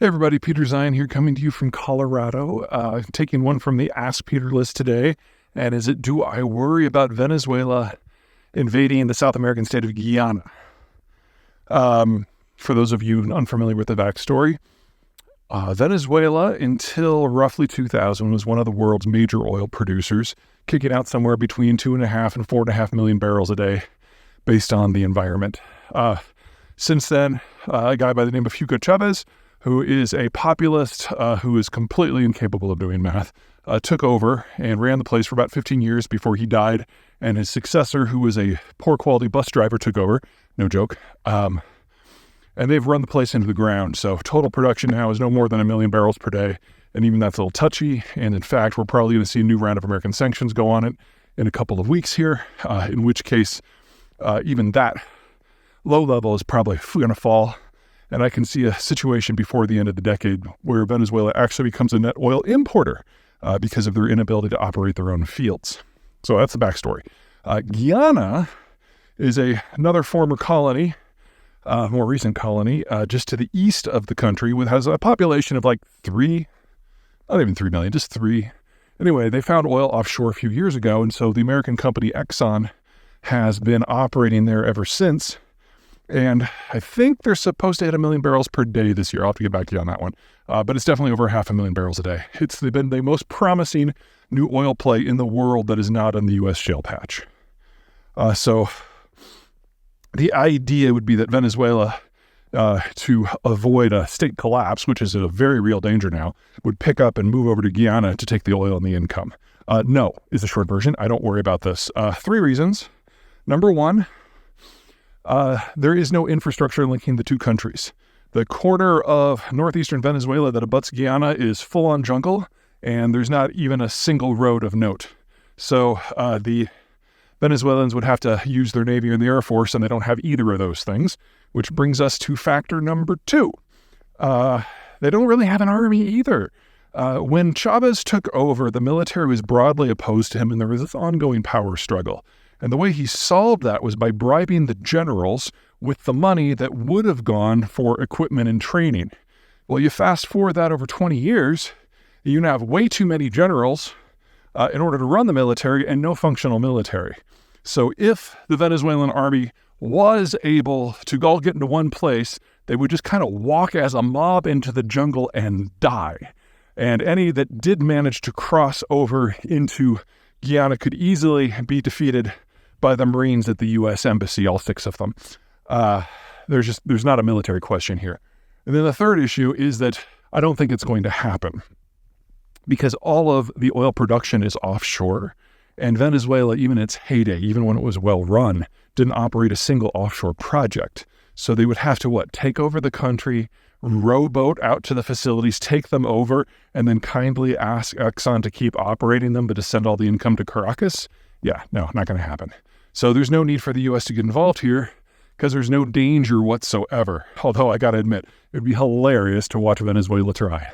Hey everybody, Peter Zeihan here, coming to you from Colorado, taking one from the Ask Peter list today. And is it, do I worry about Venezuela invading the South American state of Guyana? For those of you unfamiliar with the backstory, Venezuela, until roughly 2000, was one of the world's major oil producers, kicking out somewhere between 2.5 and 4.5 million barrels a day based on the environment. Since then, a guy by the name of Hugo Chavez, who is a populist who is completely incapable of doing math, took over and ran the place for about 15 years before he died, and his successor, who was a poor-quality bus driver, took over. No joke. And they've run the place into the ground, so total production now is no more than 1 million barrels per day, and even that's a little touchy, and in fact, we're probably going to see a new round of American sanctions go on it in a couple of weeks here, in which case, even that low level is probably going to fall. And I can see a situation before the end of the decade where Venezuela actually becomes a net oil importer because of their inability to operate their own fields. So that's the backstory. Guyana is another former colony, more recent colony, just to the east of the country, has a population of like 3 million, just 3. Anyway, they found oil offshore a few years ago, and so the American company Exxon has been operating there ever since. And I think they're supposed to hit 1 million barrels per day this year. I'll have to get back to you on that one. But it's definitely over 500,000 barrels a day. It's been the most promising new oil play in the world that is not on the U.S. shale patch. So the idea would be that Venezuela, to avoid a state collapse, which is a very real danger now, would pick up and move over to Guyana to take the oil and the income. No, is the short version. I don't worry about this. 3 reasons. Number one, there is no infrastructure linking the two countries. The corner of northeastern Venezuela that abuts Guyana is full-on jungle, and there's not even a single road of note. So the Venezuelans would have to use their Navy and the Air Force, and they don't have either of those things, which brings us to factor number 2. They don't really have an army either. When Chavez took over, the military was broadly opposed to him, and there was this ongoing power struggle. And the way he solved that was by bribing the generals with the money that would have gone for equipment and training. Well, you fast forward that over 20 years, you now have way too many generals in order to run the military and no functional military. So if the Venezuelan army was able to all get into one place, they would just kind of walk as a mob into the jungle and die. And any that did manage to cross over into Guyana could easily be defeated by the Marines at the U.S. Embassy, all 6 of them. There's not a military question here. And then the third issue is that I don't think it's going to happen because all of the oil production is offshore, and Venezuela, even its heyday, even when it was well run, didn't operate a single offshore project. So they would have to, take over the country, rowboat out to the facilities, take them over, and then kindly ask Exxon to keep operating them, but to send all the income to Caracas? Yeah, no, not going to happen. So there's no need for the U.S. to get involved here because there's no danger whatsoever. Although I got to admit, it would be hilarious to watch Venezuela try.